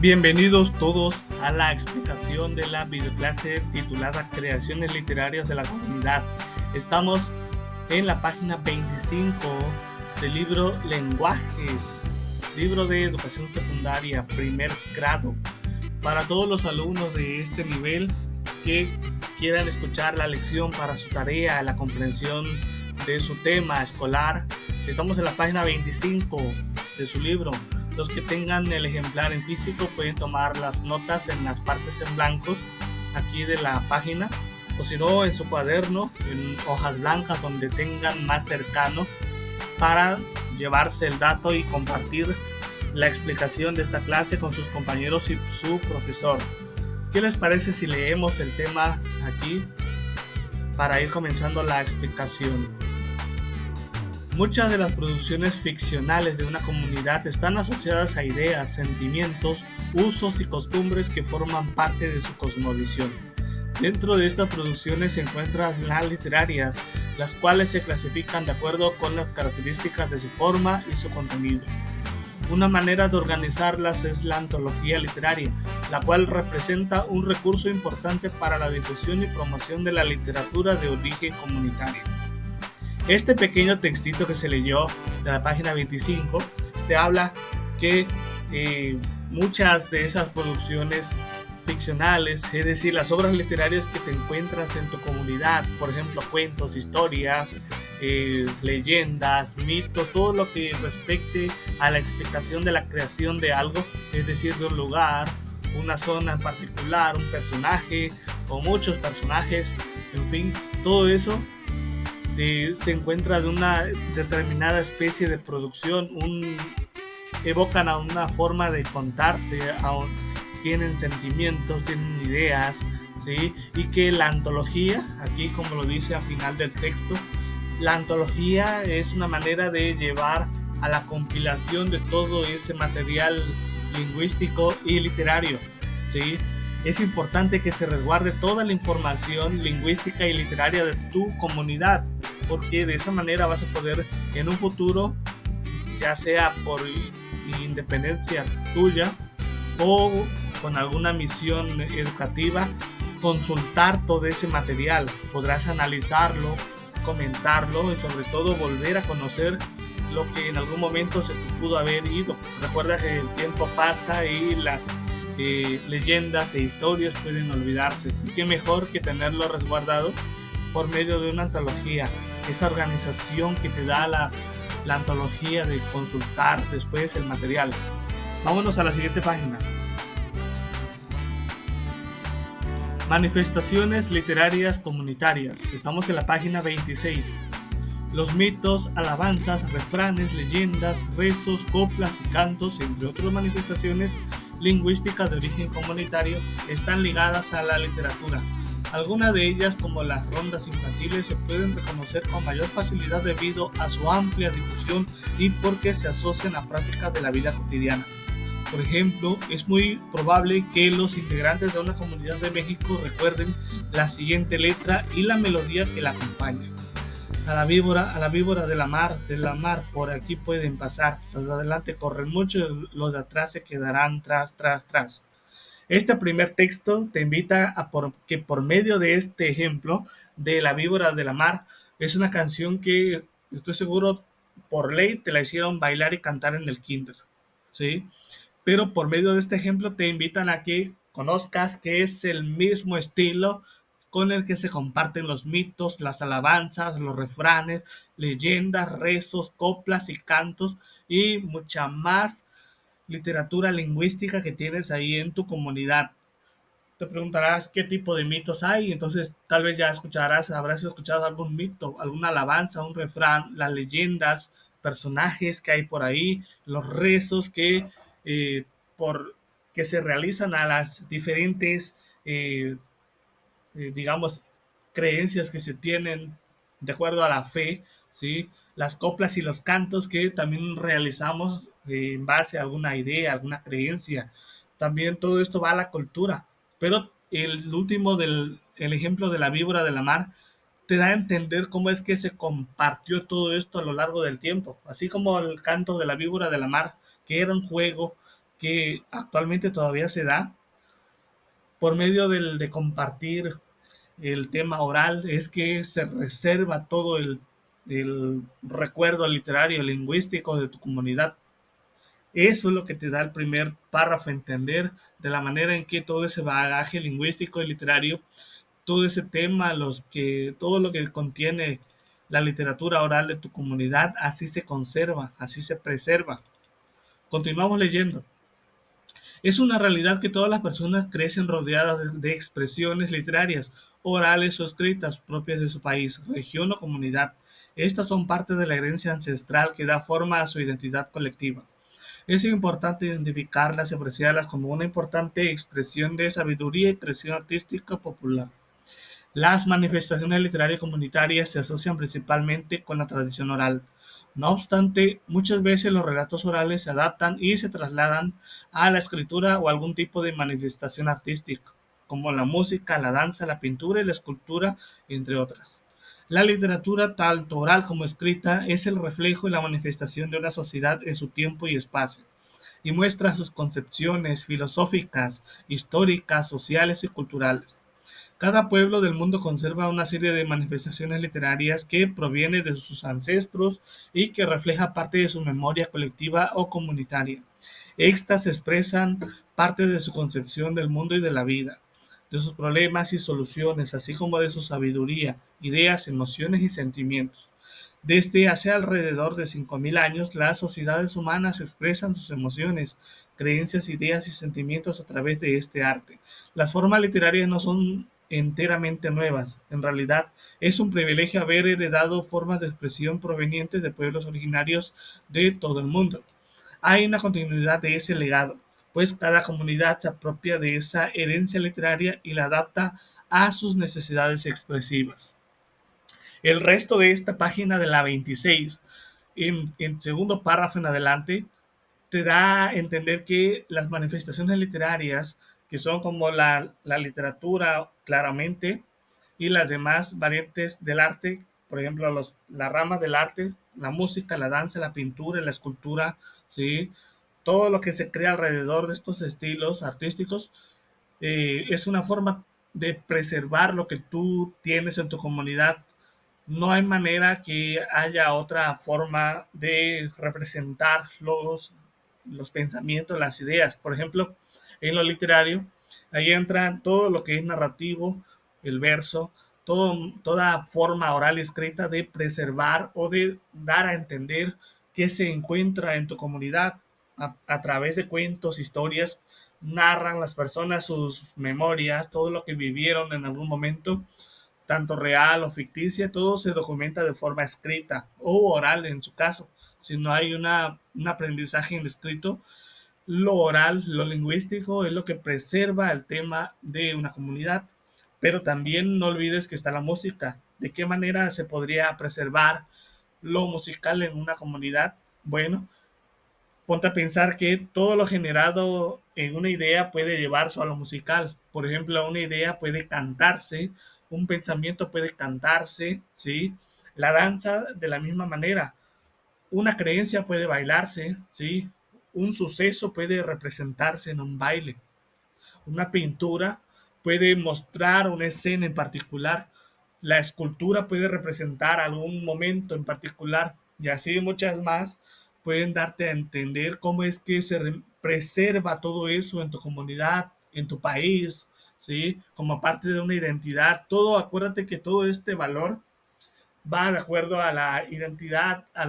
Bienvenidos todos a la explicación de la videoclase titulada Creaciones literarias de la comunidad. Estamos en la página 25 del libro Lenguajes, libro de educación secundaria, primer grado. Para todos los alumnos de este nivel que quieran escuchar la lección para su tarea, la comprensión de su tema escolar, estamos en la página 25 de su libro. Los que tengan el ejemplar en físico pueden tomar las notas en las partes en blancos aquí de la página, o si no en su cuaderno, en hojas blancas donde tengan más cercano, para llevarse el dato y compartir la explicación de esta clase con sus compañeros y su profesor. ¿Qué les parece si leemos el tema aquí para ir comenzando la explicación? Muchas de las producciones ficcionales de una comunidad están asociadas a ideas, sentimientos, usos y costumbres que forman parte de su cosmovisión. Dentro de estas producciones se encuentran las literarias, las cuales se clasifican de acuerdo con las características de su forma y su contenido. Una manera de organizarlas es la antología literaria, la cual representa un recurso importante para la difusión y promoción de la literatura de origen comunitario. Este pequeño textito que se leyó de la página 25 te habla que muchas de esas producciones ficcionales, es decir, las obras literarias que te encuentras en tu comunidad, por ejemplo, cuentos, historias, leyendas, mitos, todo lo que respecte a la explicación de la creación de algo, es decir, de un lugar, una zona en particular, un personaje o muchos personajes, en fin, todo eso se encuentra de una determinada especie de producción, evocan a una forma de contarse, tienen sentimientos, tienen ideas, ¿sí? Y que la antología, aquí como lo dice al final del texto, la antología es una manera de llevar a la compilación de todo ese material lingüístico y literario, ¿sí? Es importante que se resguarde toda la información lingüística y literaria de tu comunidad, porque de esa manera vas a poder en un futuro, ya sea por independencia tuya o con alguna misión educativa, consultar todo ese material. Podrás analizarlo, comentarlo y sobre todo volver a conocer lo que en algún momento se te pudo haber ido. Recuerda que el tiempo pasa y las leyendas e historias pueden olvidarse, y qué mejor que tenerlo resguardado por medio de una antología, esa organización que te da la antología de consultar después el material. Vámonos a la siguiente página. Manifestaciones literarias comunitarias. Estamos en la página 26. Los mitos, alabanzas, refranes, leyendas, rezos, coplas y cantos, entre otras manifestaciones lingüísticas de origen comunitario, están ligadas a la literatura. Algunas de ellas, como las rondas infantiles, se pueden reconocer con mayor facilidad debido a su amplia difusión y porque se asocian a prácticas de la vida cotidiana. Por ejemplo, es muy probable que los integrantes de una comunidad de México recuerden la siguiente letra y la melodía que la acompaña. A la víbora de la mar, por aquí pueden pasar. Los de adelante corren mucho, los de atrás se quedarán tras. Este primer texto te invita a que por medio de este ejemplo de la víbora de la mar, es una canción que estoy seguro por ley te la hicieron bailar y cantar en el kinder, ¿sí? Pero por medio de este ejemplo te invitan a que conozcas que es el mismo estilo con el que se comparten los mitos, las alabanzas, los refranes, leyendas, rezos, coplas y cantos y mucha más literatura lingüística que tienes ahí en tu comunidad. Te preguntarás qué tipo de mitos hay, entonces tal vez ya habrás escuchado algún mito, alguna alabanza, un refrán, las leyendas, personajes que hay por ahí, los rezos eh, que se realizan a las diferentes, digamos, creencias que se tienen de acuerdo a la fe, ¿sí? Las coplas y los cantos que también realizamos en base a alguna idea, alguna creencia. También todo esto va a la cultura. Pero el último el ejemplo de la víbora de la mar te da a entender cómo es que se compartió todo esto a lo largo del tiempo. Así como el canto de la víbora de la mar, que era un juego que actualmente todavía se da por medio de compartir el tema oral, es que se reserva todo el recuerdo literario, lingüístico de tu comunidad. Eso es lo que te da el primer párrafo, entender de la manera en que todo ese bagaje lingüístico y literario, todo ese tema, todo lo que contiene la literatura oral de tu comunidad, así se conserva, así se preserva. Continuamos leyendo. Es una realidad que todas las personas crecen rodeadas de expresiones literarias, orales o escritas propias de su país, región o comunidad. Estas son parte de la herencia ancestral que da forma a su identidad colectiva. Es importante identificarlas y apreciarlas como una importante expresión de sabiduría y creación artística popular. Las manifestaciones literarias comunitarias se asocian principalmente con la tradición oral. No obstante, muchas veces los relatos orales se adaptan y se trasladan a la escritura o algún tipo de manifestación artística, como la música, la danza, la pintura y la escultura, entre otras. La literatura, tanto oral como escrita, es el reflejo y la manifestación de una sociedad en su tiempo y espacio, y muestra sus concepciones filosóficas, históricas, sociales y culturales. Cada pueblo del mundo conserva una serie de manifestaciones literarias que proviene de sus ancestros y que refleja parte de su memoria colectiva o comunitaria. Estas expresan parte de su concepción del mundo y de la vida, de sus problemas y soluciones, así como de su sabiduría, ideas, emociones y sentimientos. Desde hace alrededor de 5.000 años, las sociedades humanas expresan sus emociones, creencias, ideas y sentimientos a través de este arte. Las formas literarias no son enteramente nuevas. En realidad, es un privilegio haber heredado formas de expresión provenientes de pueblos originarios de todo el mundo. Hay una continuidad de ese legado, pues cada comunidad se apropia de esa herencia literaria y la adapta a sus necesidades expresivas. El resto de esta página de la 26, en segundo párrafo en adelante, te da a entender que las manifestaciones literarias, que son como la literatura claramente, y las demás variantes del arte, por ejemplo, las ramas del arte, la música, la danza, la pintura, la escultura, ¿sí? Todo lo que se crea alrededor de estos estilos artísticos, es una forma de preservar lo que tú tienes en tu comunidad. No hay manera que haya otra forma de representar los pensamientos, las ideas. Por ejemplo, en lo literario, ahí entra todo lo que es narrativo, el verso, toda forma oral y escrita de preservar o de dar a entender qué se encuentra en tu comunidad. A través de cuentos, historias, narran las personas sus memorias, todo lo que vivieron en algún momento, tanto real o ficticia, todo se documenta de forma escrita o oral en su caso. Si no hay un aprendizaje en escrito, lo oral, lo lingüístico es lo que preserva el tema de una comunidad. Pero también no olvides que está la música. ¿De qué manera se podría preservar lo musical en una comunidad? Bueno, ponte a pensar que todo lo generado en una idea puede llevarse a lo musical. Por ejemplo, una idea puede cantarse, un pensamiento puede cantarse, ¿sí? La danza de la misma manera. Una creencia puede bailarse, ¿sí? Un suceso puede representarse en un baile. Una pintura puede mostrar una escena en particular. La escultura puede representar algún momento en particular. Y así muchas más pueden darte a entender cómo es que se preserva todo eso en tu comunidad, en tu país, ¿sí? Como parte de una identidad. Todo, acuérdate que todo este valor va de acuerdo a la identidad, a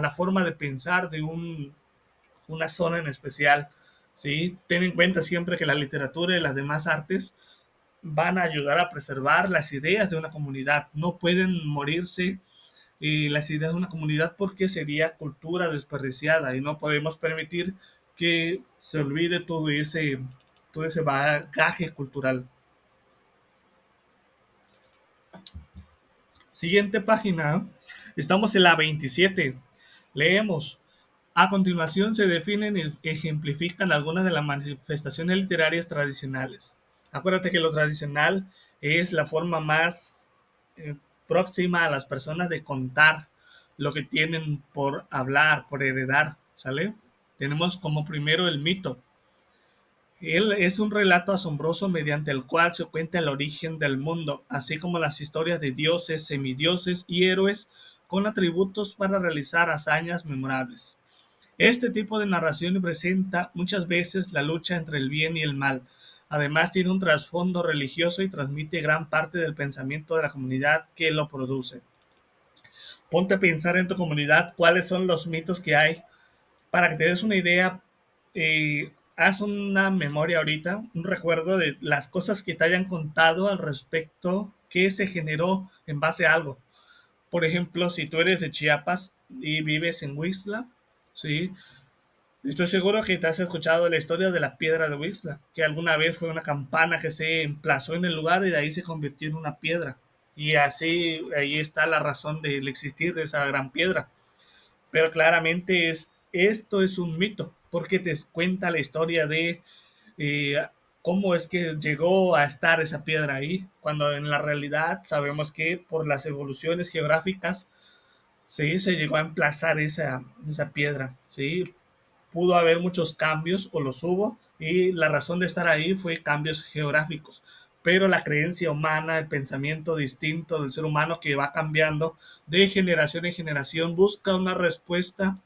la forma de pensar de una zona en especial. ¿Sí? Ten en cuenta siempre que la literatura y las demás artes van a ayudar a preservar las ideas de una comunidad. No pueden morirse las ideas de una comunidad porque sería cultura desperdiciada y no podemos permitir que se olvide todo ese bagaje cultural. Siguiente página. Estamos en la 27. Leemos. A continuación se definen y ejemplifican algunas de las manifestaciones literarias tradicionales. Acuérdate que lo tradicional es la forma más eh, próxima a las personas de contar lo que tienen por hablar, por heredar, ¿sale? Tenemos como primero el mito. Él es un relato asombroso mediante el cual se cuenta el origen del mundo, así como las historias de dioses, semidioses y héroes con atributos para realizar hazañas memorables. Este tipo de narración presenta muchas veces la lucha entre el bien y el mal. Además tiene un trasfondo religioso y transmite gran parte del pensamiento de la comunidad que lo produce. Ponte a pensar en tu comunidad cuáles son los mitos que hay. Para que te des una idea, haz una memoria ahorita, un recuerdo de las cosas que te hayan contado al respecto que se generó en base a algo. Por ejemplo, si tú eres de Chiapas y vives en Huixla, ¿sí? Estoy seguro que te has escuchado la historia de la piedra de Huixla, que alguna vez fue una campana que se emplazó en el lugar y de ahí se convirtió en una piedra. Y así, ahí está la razón del existir de esa gran piedra. Pero claramente esto es un mito, porque te cuenta la historia de eh, cómo es que llegó a estar esa piedra ahí, cuando en la realidad sabemos que por las evoluciones geográficas, sí, se llegó a emplazar esa piedra, sí. Pudo haber muchos cambios, o los hubo, y la razón de estar ahí fue cambios geográficos. Pero la creencia humana, el pensamiento distinto del ser humano que va cambiando de generación en generación, busca una respuesta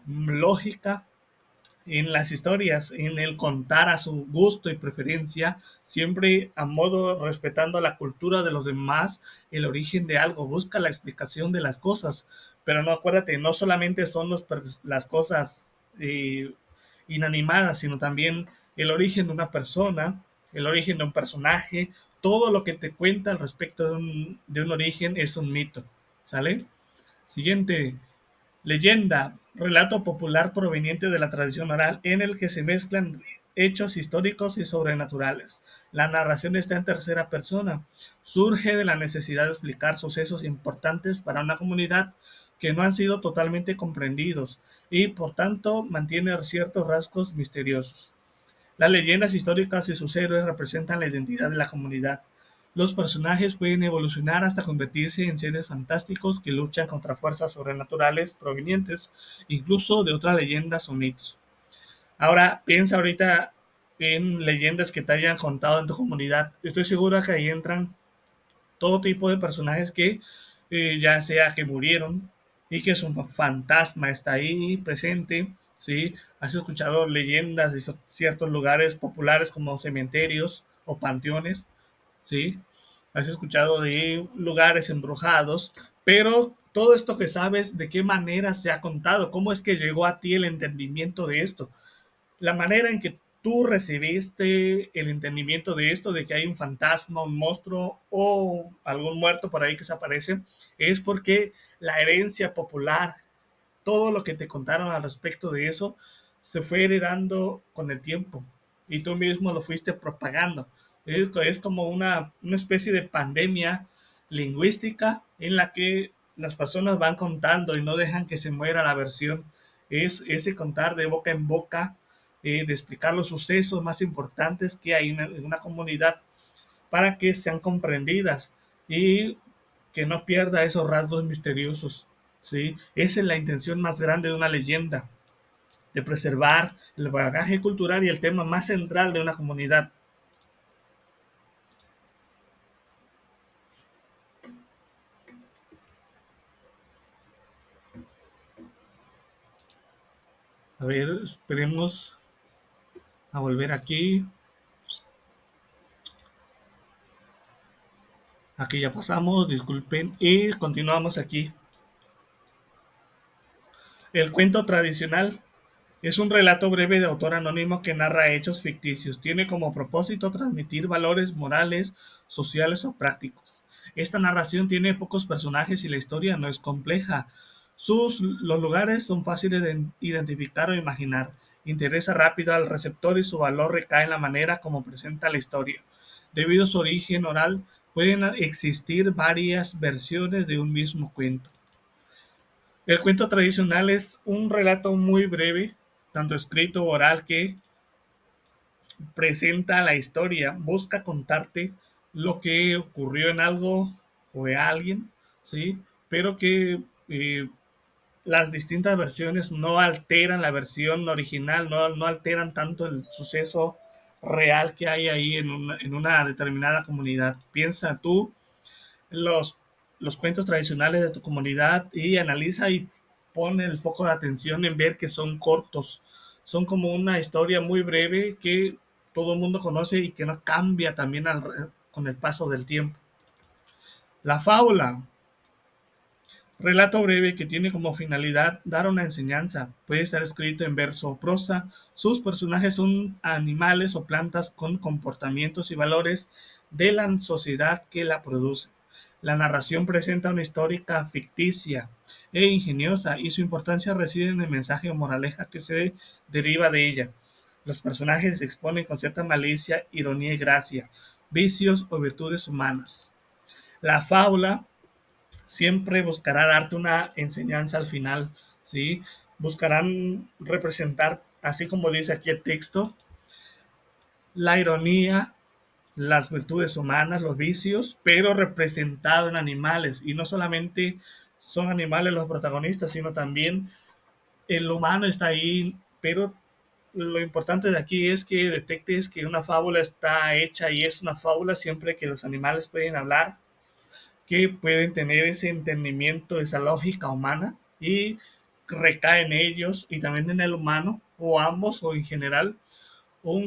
lógica en las historias, en el contar a su gusto y preferencia, siempre a modo respetando la cultura de los demás, el origen de algo, busca la explicación de las cosas, pero no, acuérdate, no solamente son las cosas eh, inanimadas, sino también el origen de una persona, el origen de un personaje, todo lo que te cuenta al respecto de un origen es un mito, ¿sale? Siguiente, leyenda, relato popular proveniente de la tradición oral en el que se mezclan hechos históricos y sobrenaturales. La narración está en tercera persona. Surge de la necesidad de explicar sucesos importantes para una comunidad que no han sido totalmente comprendidos y por tanto mantiene ciertos rasgos misteriosos. Las leyendas históricas y sus héroes representan la identidad de la comunidad. Los personajes pueden evolucionar hasta convertirse en seres fantásticos que luchan contra fuerzas sobrenaturales provenientes incluso de otras leyendas o mitos. Ahora, piensa ahorita en leyendas que te hayan contado en tu comunidad. Estoy seguro que ahí entran todo tipo de personajes que ya sea que murieron y que su fantasma está ahí presente, ¿sí? Has escuchado leyendas de ciertos lugares populares como cementerios o panteones, ¿sí? Has escuchado de lugares embrujados, pero todo esto que sabes, ¿de qué manera se ha contado? ¿Cómo es que llegó a ti el entendimiento de esto? La manera en que tú recibiste el entendimiento de esto, de que hay un fantasma, un monstruo o algún muerto por ahí que se aparece, es porque la herencia popular, todo lo que te contaron al respecto de eso, se fue heredando con el tiempo y tú mismo lo fuiste propagando. Es como una especie de pandemia lingüística en la que las personas van contando y no dejan que se muera la versión. Es ese contar de boca en boca, de explicar los sucesos más importantes que hay en una comunidad para que sean comprendidas y que no pierda esos rasgos misteriosos. ¿Sí? Esa es la intención más grande de una leyenda, de preservar el bagaje cultural y el tema más central de una comunidad. A ver, esperemos a volver aquí. Aquí ya pasamos, disculpen, y continuamos aquí. El cuento tradicional es un relato breve de autor anónimo que narra hechos ficticios. Tiene como propósito transmitir valores morales, sociales o prácticos. Esta narración tiene pocos personajes y la historia no es compleja. Los lugares son fáciles de identificar o imaginar. Interesa rápido al receptor y su valor recae en la manera como presenta la historia. Debido a su origen oral, pueden existir varias versiones de un mismo cuento. El cuento tradicional es un relato muy breve, tanto escrito o oral, que presenta la historia, busca contarte lo que ocurrió en algo o de alguien, ¿sí? Pero que las distintas versiones no alteran la versión original, no alteran tanto el suceso real que hay ahí en una determinada comunidad. Piensa tú los, los cuentos tradicionales de tu comunidad y analiza y pone el foco de atención en ver que son cortos. Son como una historia muy breve que todo el mundo conoce y que no cambia también con el paso del tiempo. La fábula, relato breve que tiene como finalidad dar una enseñanza. Puede estar escrito en verso o prosa. Sus personajes son animales o plantas con comportamientos y valores de la sociedad que la produce. La narración presenta una histórica ficticia e ingeniosa y su importancia reside en el mensaje o moraleja que se deriva de ella. Los personajes se exponen con cierta malicia, ironía y gracia, vicios o virtudes humanas. La fábula siempre buscará darte una enseñanza al final, ¿sí? Buscarán representar, así como dice aquí el texto, la ironía, las virtudes humanas, los vicios, pero representado en animales. Y no solamente son animales los protagonistas, sino también el humano está ahí, pero lo importante de aquí es que detectes que una fábula está hecha y es una fábula siempre que los animales pueden hablar, que pueden tener ese entendimiento, esa lógica humana y recae en ellos y también en el humano, o ambos, o en general,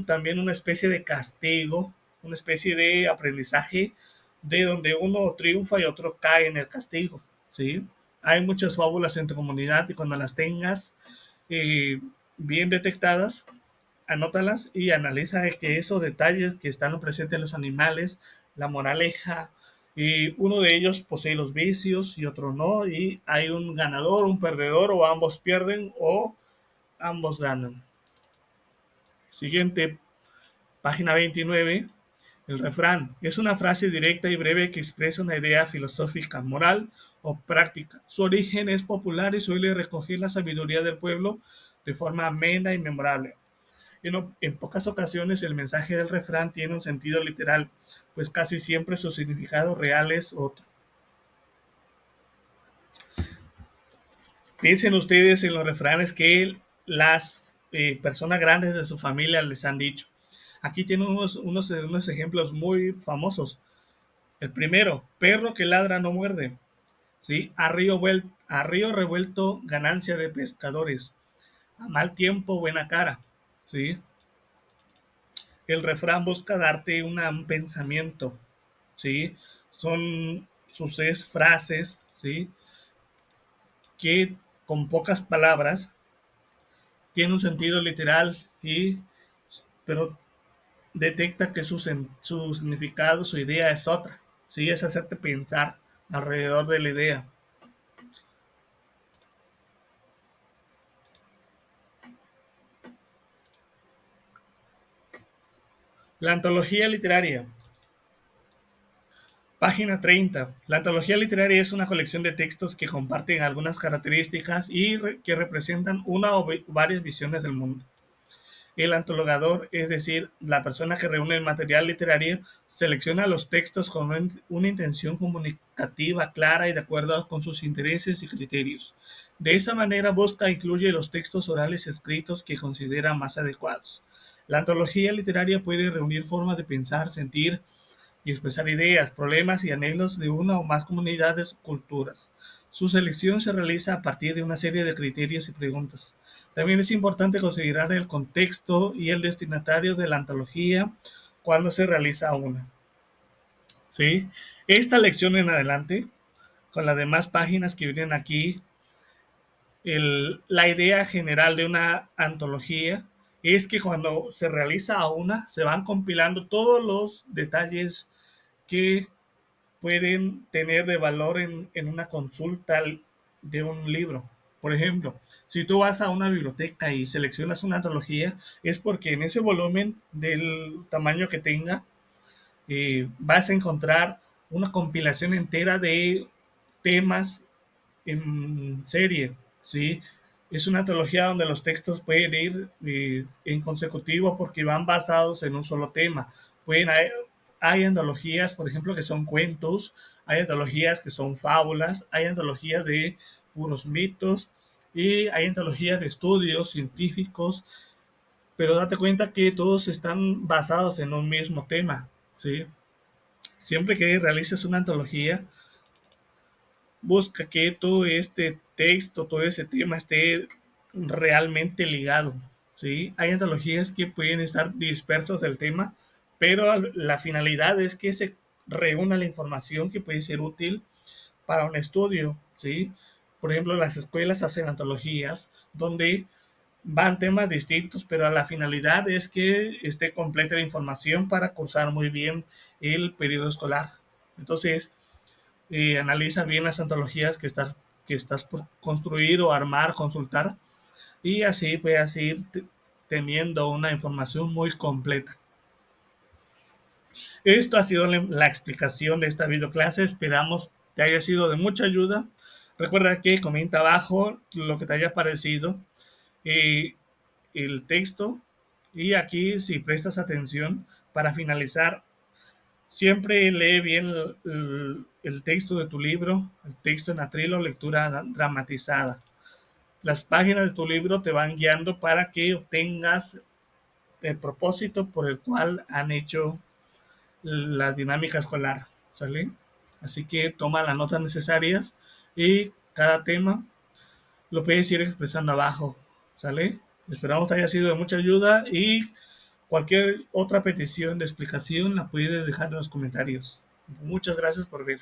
también una especie de castigo, una especie de aprendizaje de donde uno triunfa y otro cae en el castigo, ¿sí? Hay muchas fábulas en tu comunidad y cuando las tengas eh, bien detectadas, anótalas y analiza que esos detalles que están presentes en los animales, la moraleja, y uno de ellos posee los vicios y otro no, y hay un ganador, un perdedor, o ambos pierden o ambos ganan. Siguiente, página 29. El refrán es una frase directa y breve que expresa una idea filosófica, moral o práctica. Su origen es popular y suele recoger la sabiduría del pueblo de forma amena y memorable. En pocas ocasiones el mensaje del refrán tiene un sentido literal, pues casi siempre su significado real es otro. Piensen ustedes en los refranes que las personas grandes de su familia les han dicho. Aquí tienen unos ejemplos muy famosos. El primero, perro que ladra no muerde. ¿Sí? A río revuelto, ganancia de pescadores. A mal tiempo, buena cara. ¿Sí? El refrán busca darte un pensamiento, ¿sí? Son sus 6 frases, ¿sí? Que con pocas palabras tiene un sentido literal pero detecta que su significado, su idea es otra, ¿sí? Es hacerte pensar alrededor de la idea. La antología literaria. Página 30. La antología literaria es una colección de textos que comparten algunas características y que representan una o varias visiones del mundo. El antologador, es decir, la persona que reúne el material literario, selecciona los textos con una intención comunicativa clara y de acuerdo con sus intereses y criterios. De esa manera busca e incluye los textos orales escritos que considera más adecuados. La antología literaria puede reunir formas de pensar, sentir y expresar ideas, problemas y anhelos de una o más comunidades o culturas. Su selección se realiza a partir de una serie de criterios y preguntas. También es importante considerar el contexto y el destinatario de la antología cuando se realiza una. ¿Sí? Esta lección en adelante, con las demás páginas que vienen aquí, la idea general de una antología es que cuando se realiza una, se van compilando todos los detalles que pueden tener de valor en una consulta de un libro. Por ejemplo, si tú vas a una biblioteca y seleccionas una antología, es porque en ese volumen del tamaño que tenga, vas a encontrar una compilación entera de temas en serie, ¿sí? Es una antología donde los textos pueden ir en consecutivo porque van basados en un solo tema. Hay antologías, por ejemplo, que son cuentos, hay antologías que son fábulas, hay antologías de puros mitos y hay antologías de estudios científicos pero date cuenta que todos están basados en un mismo tema, ¿sí? Siempre que realices una antología, busca que todo este texto, todo ese tema esté realmente ligado, ¿sí? Hay antologías que pueden estar dispersos del tema, pero la finalidad es que se reúna la información que puede ser útil para un estudio, ¿sí? Por ejemplo, las escuelas hacen antologías donde van temas distintos, pero la finalidad es que esté completa la información para cursar muy bien el periodo escolar. Entonces, analiza bien las antologías que estás por construir o armar, consultar, y así puedes ir teniendo una información muy completa. Esto ha sido la explicación de esta videoclase. Esperamos te haya sido de mucha ayuda. Recuerda que comenta abajo lo que te haya parecido, eh, el texto, y aquí si prestas atención para finalizar, siempre lee bien el texto de tu libro, el texto en atril o lectura dramatizada. Las páginas de tu libro te van guiando para que obtengas el propósito por el cual han hecho la dinámica escolar, ¿sale? Así que toma las notas necesarias y cada tema lo puedes ir expresando abajo, ¿sale? Esperamos te haya sido de mucha ayuda y cualquier otra petición de explicación la puedes dejar en los comentarios. Muchas gracias por ver.